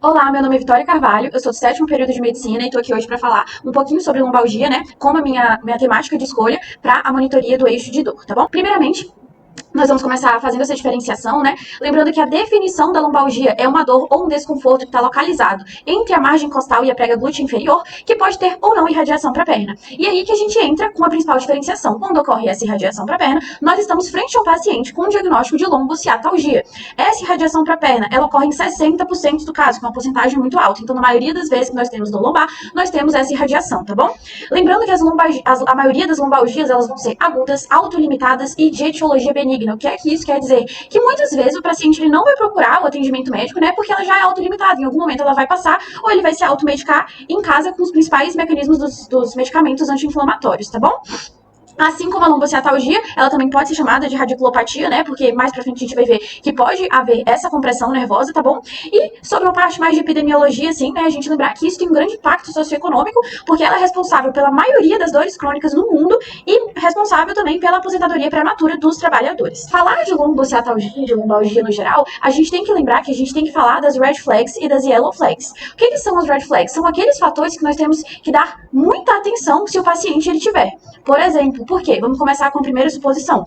Olá, meu nome é Vitória Carvalho, eu sou do 7º período de medicina e estou aqui hoje para falar um pouquinho sobre lombalgia, né, como a minha temática de escolha para a monitoria do eixo de dor, tá bom? Primeiramente, nós vamos começar fazendo essa diferenciação, né? Lembrando que a definição da lombalgia é uma dor ou um desconforto que está localizado entre a margem costal e a prega glútea inferior, que pode ter ou não irradiação para a perna. E aí que a gente entra com a principal diferenciação. Quando ocorre essa irradiação para a perna, nós estamos frente a um paciente com um diagnóstico de lombociatalgia. Essa irradiação para a perna, ela ocorre em 60% do caso, que é uma porcentagem muito alta. Então, na maioria das vezes que nós temos dor lombar, nós temos essa irradiação, tá bom? Lembrando que a maioria das lombalgias, elas vão ser agudas, autolimitadas e de etiologia benigna. O que é que isso quer dizer? Que muitas vezes o paciente ele não vai procurar o atendimento médico, né? Porque ela já é autolimitada. Em algum momento ela vai passar ou ele vai se automedicar em casa com os principais mecanismos dos medicamentos anti-inflamatórios, tá bom? Assim como a lombociatalgia, ela também pode ser chamada de radiculopatia, né? Porque mais pra frente a gente vai ver que pode haver essa compressão nervosa, tá bom? E sobre uma parte mais de epidemiologia, assim, né? A gente lembrar que isso tem um grande impacto socioeconômico, porque ela é responsável pela maioria das dores crônicas no mundo e responsável também pela aposentadoria prematura dos trabalhadores. Falar de lombociatalgia, de lombalgia no geral, a gente tem que lembrar que a gente tem que falar das red flags e das yellow flags. O que são as red flags? São aqueles fatores que nós temos que dar muita atenção se o paciente ele tiver. Por exemplo, por quê? Vamos começar com a primeira suposição.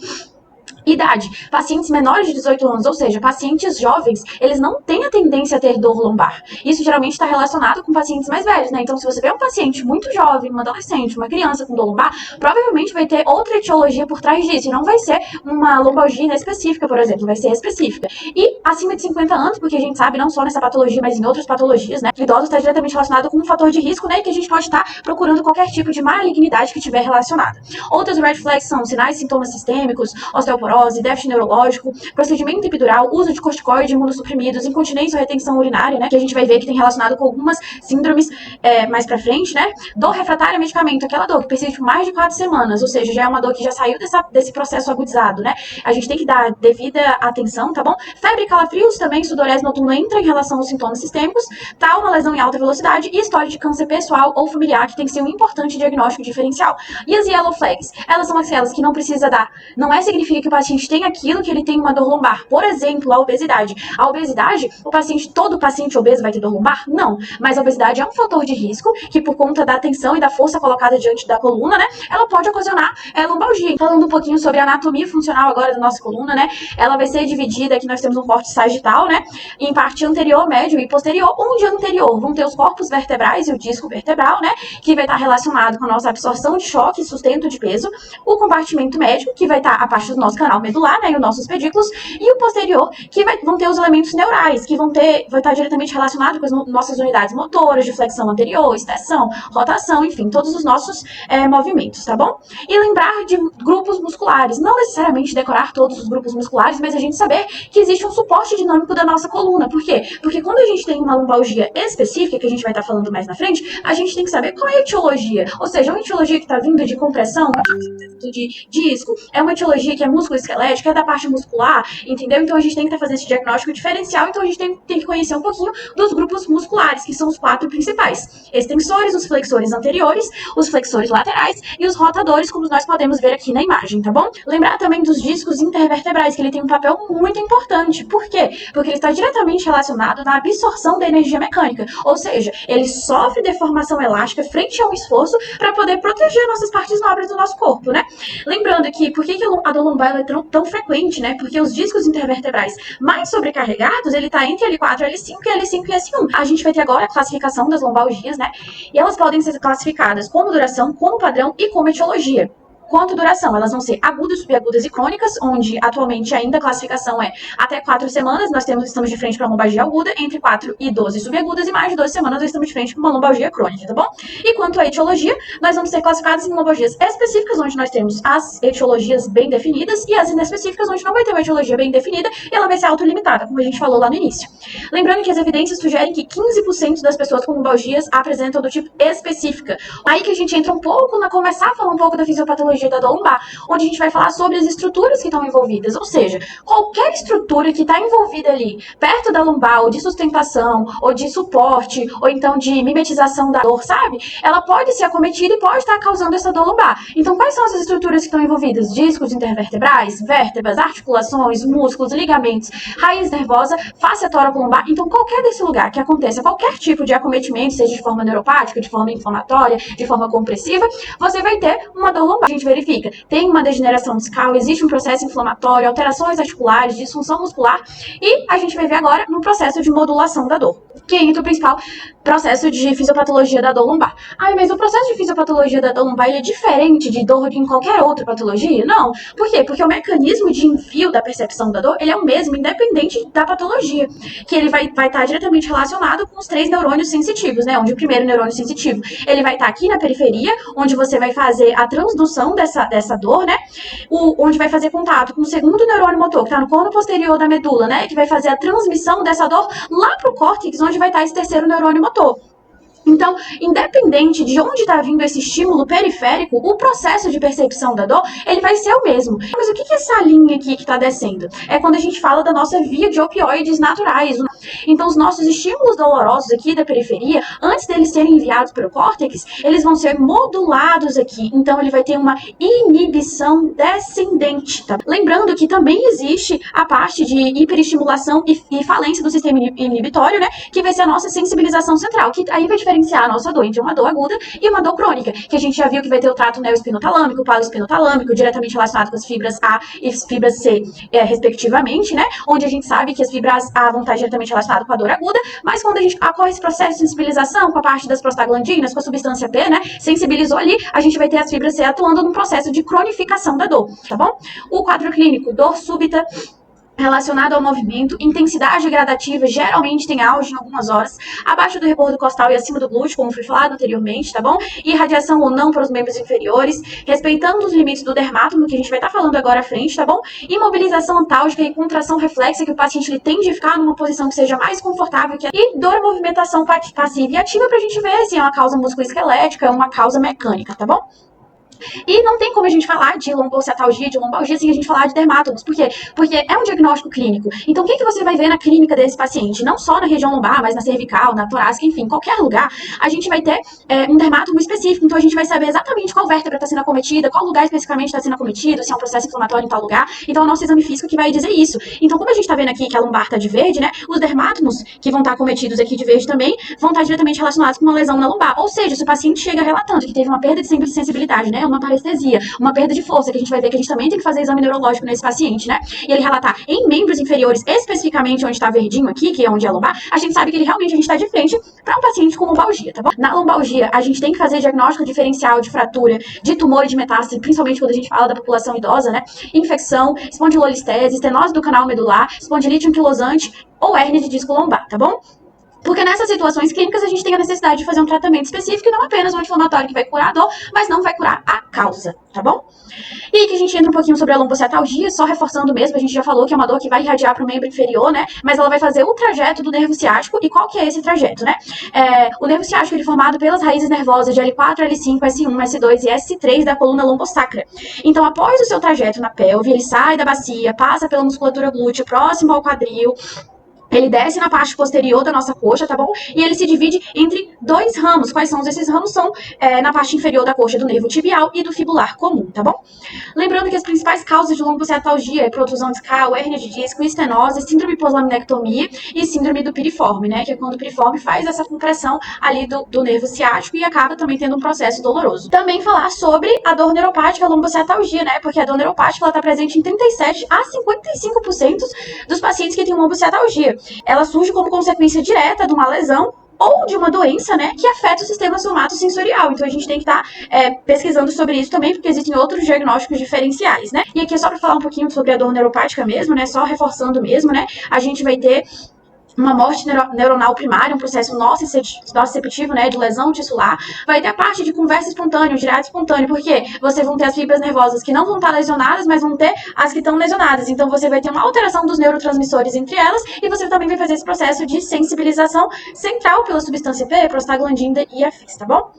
Idade. Pacientes menores de 18 anos, ou seja, pacientes jovens, eles não têm a tendência a ter dor lombar. Isso geralmente está relacionado com pacientes mais velhos, né? Então, se você vê um paciente muito jovem, um adolescente, uma criança com dor lombar, provavelmente vai ter outra etiologia por trás disso. E não vai ser uma lombalgia inespecífica, por exemplo, vai ser específica. E acima de 50 anos, porque a gente sabe, não só nessa patologia, mas em outras patologias, né? Idosos está diretamente relacionado com um fator de risco, né? Que a gente pode estar procurando qualquer tipo de malignidade que estiver relacionada. Outras red flags são sinais e sintomas sistêmicos, osteoporose, déficit neurológico, procedimento epidural, uso de corticoide, imunossuprimidos, incontinência ou retenção urinária, né, que a gente vai ver que tem relacionado com algumas síndromes mais pra frente, né, dor refratária a medicamento, aquela dor que persiste por mais de 4 semanas, ou seja, já é uma dor que já saiu desse processo agudizado, né, a gente tem que dar devida atenção, tá bom? Febre e calafrios também, sudorese noturno entra em relação aos sintomas sistêmicos, tá uma lesão em alta velocidade e história de câncer pessoal ou familiar, que tem que ser um importante diagnóstico diferencial. E as yellow flags, elas são aquelas que não precisa dar, não significa que o paciente tem aquilo que ele tem uma dor lombar. Por exemplo, a obesidade. A obesidade, todo paciente obeso vai ter dor lombar? Não. Mas a obesidade é um fator de risco que, por conta da tensão e da força colocada diante da coluna, né, ela pode ocasionar lombalgia. Falando um pouquinho sobre a anatomia funcional agora da nossa coluna, né, ela vai ser dividida, aqui nós temos um corte sagital, né, em parte anterior, médio e posterior. Onde anterior vão ter os corpos vertebrais e o disco vertebral, né, que vai estar relacionado com a nossa absorção de choque e sustento de peso. O compartimento médio, que vai estar a parte do nosso canal medular, né, e os nossos pedículos, e o posterior, que vão ter os elementos neurais, que vai estar diretamente relacionado com as nossas unidades motoras, de flexão anterior, extensão, rotação, enfim, todos os nossos movimentos, tá bom? E lembrar de grupos musculares, não necessariamente decorar todos os grupos musculares, mas a gente saber que existe um suporte dinâmico da nossa coluna. Por quê? Porque quando a gente tem uma lombalgia específica, que a gente vai estar falando mais na frente, a gente tem que saber qual é a etiologia, ou seja, uma etiologia que está vindo de compressão, de disco, é uma etiologia que é músculo-esquelética, é da parte muscular, entendeu? Então a gente tem que estar fazendo esse diagnóstico diferencial, então a gente tem que conhecer um pouquinho dos grupos musculares, que são os 4 principais: extensores, os flexores anteriores, os flexores laterais e os rotadores, como nós podemos ver aqui na imagem, tá bom? Lembrar também dos discos intervertebrais, que ele tem um papel muito importante. Por quê? Porque ele está diretamente relacionado na absorção da energia mecânica, ou seja, ele sofre deformação elástica frente a um esforço para poder proteger nossas partes nobres do nosso corpo, né? Lembrando que, por que a dor lombar é tão frequente, né? Porque os discos intervertebrais mais sobrecarregados, ele tá entre L4, L5 e L5 e S1. A gente vai ter agora a classificação das lombalgias, né? E elas podem ser classificadas como duração, como padrão e como etiologia. Quanto duração? Elas vão ser agudas, subagudas e crônicas, onde atualmente ainda a classificação é até 4 semanas, estamos de frente para uma lombalgia aguda, entre 4 e 12 subagudas, e mais de 12 semanas nós estamos de frente para uma lombalgia crônica, tá bom? E quanto à etiologia, nós vamos ser classificados em lombalgias específicas, onde nós temos as etiologias bem definidas, e as inespecíficas, onde não vai ter uma etiologia bem definida, e ela vai ser autolimitada, como a gente falou lá no início. Lembrando que as evidências sugerem que 15% das pessoas com lombalgias apresentam do tipo específica. Aí que a gente entra um pouco começar a falar um pouco da fisiopatologia fisiopatologia da dor lombar, onde a gente vai falar sobre as estruturas que estão envolvidas, ou seja, qualquer estrutura que está envolvida ali, perto da lombar, ou de sustentação, ou de suporte, ou então de mimetização da dor, sabe? Ela pode ser acometida e pode estar causando essa dor lombar. Então, quais são essas estruturas que estão envolvidas? Discos intervertebrais, vértebras, articulações, músculos, ligamentos, raiz nervosa, face tóraco-lombar. Então, qualquer desse lugar que aconteça qualquer tipo de acometimento, seja de forma neuropática, de forma inflamatória, de forma compressiva, você vai ter uma dor lombar. A gente verifica, tem uma degeneração discal, existe um processo inflamatório, alterações articulares, disfunção muscular, e a gente vai ver agora no processo de modulação da dor, que entra o principal processo de fisiopatologia da dor lombar. Mas o processo de fisiopatologia da dor lombar ele é diferente de dor em qualquer outra patologia? Não. Por quê? Porque o mecanismo de envio da percepção da dor ele é o mesmo, independente da patologia, que ele vai estar diretamente relacionado com os 3 neurônios sensitivos, né? Onde o primeiro neurônio sensitivo, ele vai estar aqui na periferia, onde você vai fazer a transdução dessa dor, né? Onde vai fazer contato com o segundo neurônio motor, que está no cono posterior da medula, né? Que vai fazer a transmissão dessa dor lá para o córtex, onde vai estar esse terceiro neurônio motor. Então, independente de onde está vindo esse estímulo periférico, o processo de percepção da dor, ele vai ser o mesmo. Mas o que é essa linha aqui que está descendo? É quando a gente fala da nossa via de opioides naturais. Então, os nossos estímulos dolorosos aqui da periferia, antes deles serem enviados para o córtex, eles vão ser modulados aqui. Então, ele vai ter uma inibição descendente. Tá? Lembrando que também existe a parte de hiperestimulação e falência do sistema inibitório, né? Que vai ser a nossa sensibilização central, que aí vai diferenciar a nossa dor entre uma dor aguda e uma dor crônica, que a gente já viu que vai ter o trato neoespinotalâmico, paleoespinotalâmico, diretamente relacionado com as fibras A e fibras C, respectivamente, né? Onde a gente sabe que as fibras A vão estar diretamente relacionadas com a dor aguda, mas quando a gente ocorre esse processo de sensibilização com a parte das prostaglandinas, com a substância P, né? Sensibilizou ali, a gente vai ter as fibras C atuando num processo de cronificação da dor, tá bom? O quadro clínico, dor súbita, relacionado ao movimento, intensidade gradativa, geralmente tem auge em algumas horas, abaixo do rebordo costal e acima do glúteo, como foi falado anteriormente, tá bom? Irradiação ou não para os membros inferiores, respeitando os limites do dermátomo, que a gente vai estar falando agora à frente, tá bom? Imobilização antálgica e contração reflexa, que o paciente ele tende a ficar numa posição que seja mais confortável, e dor e movimentação passiva e ativa pra gente ver se é uma causa musculoesquelética, é uma causa mecânica, tá bom? E não tem como a gente falar de lombociatalgia, de lombalgia, sem a gente falar de dermátomos. Por quê? Porque é um diagnóstico clínico. Então, o que você vai ver na clínica desse paciente? Não só na região lombar, mas na cervical, na torácica, enfim, qualquer lugar, a gente vai ter um dermátomo específico. Então, a gente vai saber exatamente qual vértebra está sendo acometida, qual lugar especificamente está sendo acometido, se é um processo inflamatório em tal lugar. Então, é o nosso exame físico que vai dizer isso. Então, como a gente está vendo aqui que a lombar está de verde, né? Os dermátomos que vão estar acometidos aqui de verde também vão estar diretamente relacionados com uma lesão na lombar. Ou seja, se o paciente chega relatando que teve uma perda de sensibilidade, né? Uma parestesia, uma perda de força, que a gente vai ver que a gente também tem que fazer exame neurológico nesse paciente, né? E ele relatar em membros inferiores, especificamente onde tá verdinho aqui, que é onde é a lombar, a gente sabe que ele realmente a gente tá de frente para um paciente com lombalgia, tá bom? Na lombalgia, a gente tem que fazer diagnóstico diferencial de fratura, de tumor e de metástase, principalmente quando a gente fala da população idosa, né? Infecção, espondilolistese, estenose do canal medular, espondilite anquilosante ou hérnia de disco lombar, tá bom? Porque nessas situações clínicas a gente tem a necessidade de fazer um tratamento específico e não apenas um anti-inflamatório que vai curar a dor, mas não vai curar a causa, tá bom? E que a gente entra um pouquinho sobre a lombociatalgia, só reforçando mesmo, a gente já falou que é uma dor que vai irradiar para o membro inferior, né? Mas ela vai fazer o trajeto do nervo ciático. E qual que é esse trajeto, né? O nervo ciático é formado pelas raízes nervosas de L4, L5, S1, S2 e S3 da coluna lombosacra. Então, após o seu trajeto na pelve, ele sai da bacia, passa pela musculatura glútea, próximo ao quadril, ele desce na parte posterior da nossa coxa, tá bom? E ele se divide entre 2 ramos. Quais são esses ramos? São na parte inferior da coxa do nervo tibial e do fibular comum, tá bom? Lembrando que as principais causas de lombociatalgia é protusão discal, hérnia de disco, estenose, síndrome pós-laminectomia e síndrome do piriforme, né? Que é quando o piriforme faz essa compressão ali do nervo ciático e acaba também tendo um processo doloroso. Também falar sobre a dor neuropática, a lombociatalgia, né? Porque a dor neuropática, ela tá presente em 37 a 55% dos pacientes que têm lombociatalgia. Ela surge como consequência direta de uma lesão ou de uma doença, né, que afeta o sistema somatosensorial. Então, a gente tem que estar pesquisando sobre isso também, porque existem outros diagnósticos diferenciais, né? E aqui é só para falar um pouquinho sobre a dor neuropática mesmo, né, só reforçando mesmo, né, a gente vai ter uma morte neuronal primária, um processo nociceptivo, né, de lesão tissular. Vai ter a parte de conversa espontânea, girato espontâneo, porque vocês vão ter as fibras nervosas que não vão estar lesionadas, mas vão ter as que estão lesionadas. Então, você vai ter uma alteração dos neurotransmissores entre elas e você também vai fazer esse processo de sensibilização central pela substância P, prostaglandina e afins, tá bom?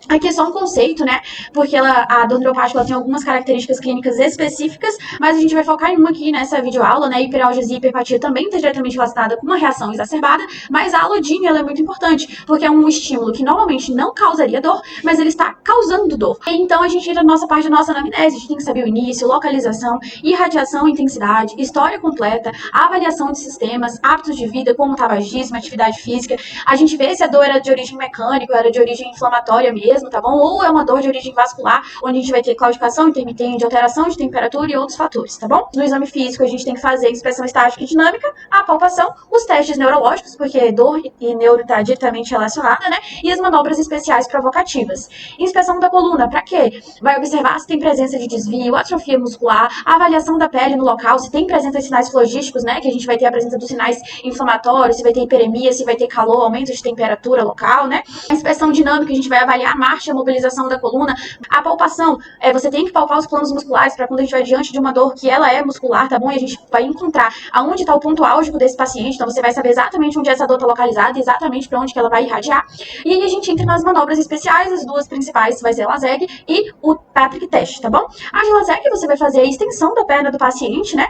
Aqui é só um conceito, né? Porque a dor neuropática tem algumas características clínicas específicas, mas a gente vai focar em uma aqui nessa videoaula, né? Hiperalgesia e hiperpatia também está diretamente relacionada com uma reação exacerbada, mas a alodínia ela é muito importante, porque é um estímulo que normalmente não causaria dor, mas ele está causando dor. Então a gente entra na nossa parte da nossa anamnese, a gente tem que saber o início, localização, irradiação, intensidade, história completa, avaliação de sistemas, hábitos de vida, como tabagismo, atividade física. A gente vê se a dor era de origem mecânica, era de origem inflamatória mesmo, tá bom? Ou é uma dor de origem vascular, onde a gente vai ter claudicação intermitente, alteração de temperatura e outros fatores, tá bom? No exame físico, a gente tem que fazer inspeção estática e dinâmica, a palpação, os testes neurológicos, porque dor e neuro tá diretamente relacionada, né? E as manobras especiais provocativas. Inspeção da coluna, pra quê? Vai observar se tem presença de desvio, atrofia muscular, avaliação da pele no local, se tem presença de sinais flogísticos, né? Que a gente vai ter a presença dos sinais inflamatórios, se vai ter hiperemia, se vai ter calor, aumento de temperatura local, né? A inspeção dinâmica, a gente vai avaliar a marcha, a mobilização da coluna. A palpação, você tem que palpar os planos musculares para quando a gente vai diante de uma dor que ela é muscular, tá bom? E a gente vai encontrar aonde está o ponto álgico desse paciente, então você vai saber exatamente onde essa dor está localizada e exatamente para onde que ela vai irradiar. E aí a gente entra nas manobras especiais, as duas principais vai ser a LASEG e o Patrick Test, tá bom? A de LASEG você vai fazer a extensão da perna do paciente, né?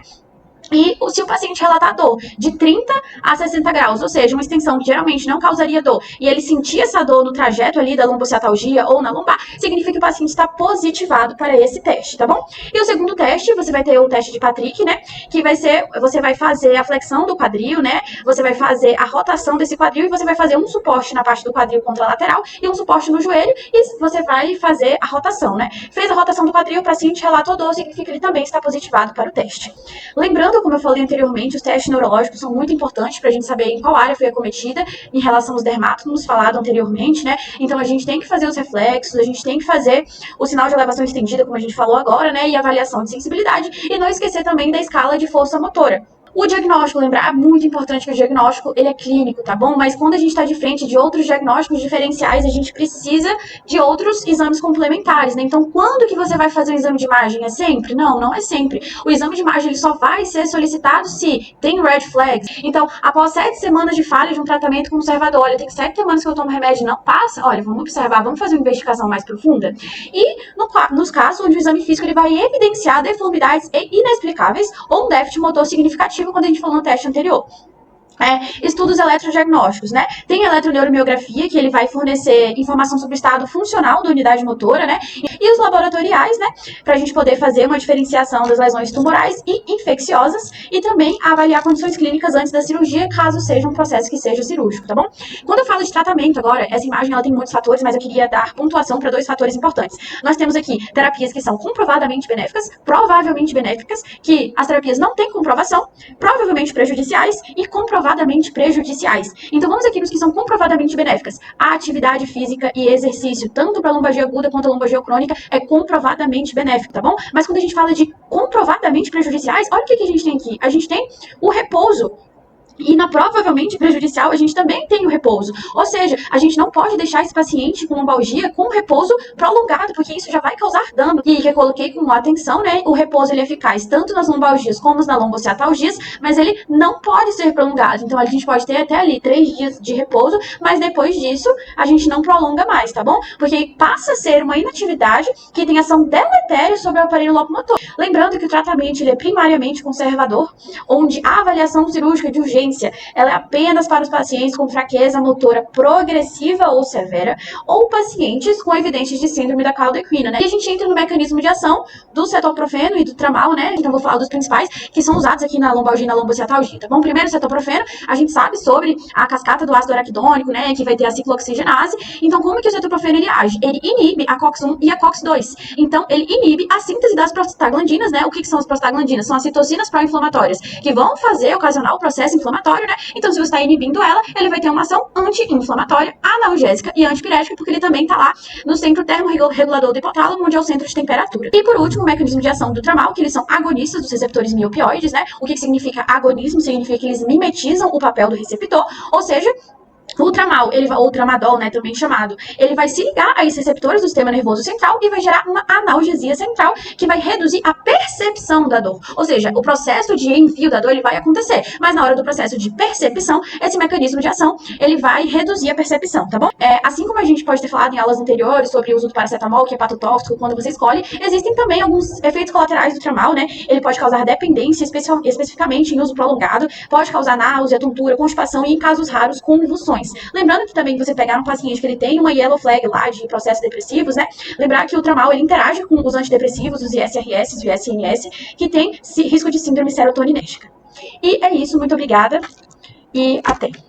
E se o paciente relatar dor de 30 a 60 graus, ou seja, uma extensão que geralmente não causaria dor, e ele sentir essa dor no trajeto ali da lombociatalgia ou na lombar, significa que o paciente está positivado para esse teste, tá bom? E o segundo teste, você vai ter o teste de Patrick, né? Que vai ser, você vai fazer a flexão do quadril, né? Você vai fazer a rotação desse quadril e você vai fazer um suporte na parte do quadril contralateral e um suporte no joelho e você vai fazer a rotação, né? Fez a rotação do quadril, o paciente relatou dor, significa que ele também está positivado para o teste. Lembrando, como eu falei anteriormente, os testes neurológicos são muito importantes para a gente saber em qual área foi acometida em relação aos dermatótomos falado anteriormente, né? Então a gente tem que fazer os reflexos, a gente tem que fazer o sinal de elevação estendida, como a gente falou agora, né? E avaliação de sensibilidade e não esquecer também da escala de força motora. O diagnóstico, lembrar, é muito importante que o diagnóstico, ele é clínico, tá bom? Mas quando a gente está de frente de outros diagnósticos diferenciais, a gente precisa de outros exames complementares, né? Então, quando que você vai fazer o exame de imagem? É sempre? Não, não é sempre. O exame de imagem, ele só vai ser solicitado se tem red flags. Então, após 7 semanas de falha de um tratamento conservador, olha, tem 7 semanas que eu tomo remédio e não passa, olha, vamos observar, vamos fazer uma investigação mais profunda. E nos casos onde o exame físico, ele vai evidenciar deformidades inexplicáveis ou um déficit motor significativo, quando a gente falou no teste anterior. Estudos eletrodiagnósticos, né? Tem a eletroneuromiografia, que ele vai fornecer informação sobre o estado funcional da unidade motora, né? E os laboratoriais, né? Pra gente poder fazer uma diferenciação das lesões tumorais e infecciosas e também avaliar condições clínicas antes da cirurgia, caso seja um processo que seja cirúrgico, tá bom? Quando eu falo de tratamento agora, essa imagem ela tem muitos fatores, mas eu queria dar pontuação para 2 fatores importantes. Nós temos aqui terapias que são comprovadamente benéficas, provavelmente benéficas, que as terapias não têm comprovação, provavelmente prejudiciais e comprovadamente prejudiciais. Então vamos aqui nos que são comprovadamente benéficas. A atividade física e exercício, tanto para a lombalgia aguda quanto a lombalgia crônica, é comprovadamente benéfico, tá bom? Mas quando a gente fala de comprovadamente prejudiciais, olha o que a gente tem aqui. A gente tem o repouso. E na provavelmente prejudicial, a gente também tem o repouso. Ou seja, a gente não pode deixar esse paciente com lombalgia com repouso prolongado, porque isso já vai causar dano. E que eu coloquei com atenção, né? O repouso ele é eficaz tanto nas lombalgias como nas lombociatalgias, mas ele não pode ser prolongado. Então a gente pode ter até ali 3 dias de repouso, mas depois disso a gente não prolonga mais, tá bom? Porque passa a ser uma inatividade que tem ação deletéria sobre o aparelho locomotor. Lembrando que o tratamento ele é primariamente conservador, onde a avaliação cirúrgica de urgência ela é apenas para os pacientes com fraqueza motora progressiva ou severa ou pacientes com evidências de síndrome da cauda equina, né? E a gente entra no mecanismo de ação do cetoprofeno e do tramal, né? Então vou falar dos principais que são usados aqui na lombalgia e na lombociatalgia, tá bom? Primeiro, o cetoprofeno, a gente sabe sobre a cascata do ácido araquidônico, né? Que vai ter a ciclooxigenase. Então como que o cetoprofeno ele age? Ele inibe a COX-1 e a COX-2. Então ele inibe a síntese das prostaglandinas, né? O que são as prostaglandinas? São as citocinas pró-inflamatórias que vão ocasionar o processo inflamatório, né? Então, se você está inibindo ela, ele vai ter uma ação anti-inflamatória, analgésica e antipirética, porque ele também está lá no centro termorregulador do hipotálamo, onde é o centro de temperatura. E por último, o mecanismo de ação do tramal, que eles são agonistas dos receptores miopioides, né? O que significa agonismo? Significa que eles mimetizam o papel do receptor, ou seja, O tramal, ou tramadol, né, também chamado, ele vai se ligar a esses receptores do sistema nervoso central e vai gerar uma analgesia central, que vai reduzir a percepção da dor. Ou seja, o processo de envio da dor, ele vai acontecer, mas na hora do processo de percepção, esse mecanismo de ação, ele vai reduzir a percepção, tá bom? Assim como a gente pode ter falado em aulas anteriores sobre o uso do paracetamol, que é patotóxico quando você escolhe, existem também alguns efeitos colaterais do tramal, né? Ele pode causar dependência, especificamente em uso prolongado, pode causar náusea, tontura, constipação e, em casos raros, convulsões. Lembrando que também você pegar um paciente que ele tem uma yellow flag lá de processos depressivos, né? Lembrar que o tramal ele interage com os antidepressivos, os ISRS, os ISNS, que tem risco de síndrome serotoninérgica. E é isso, muito obrigada e até!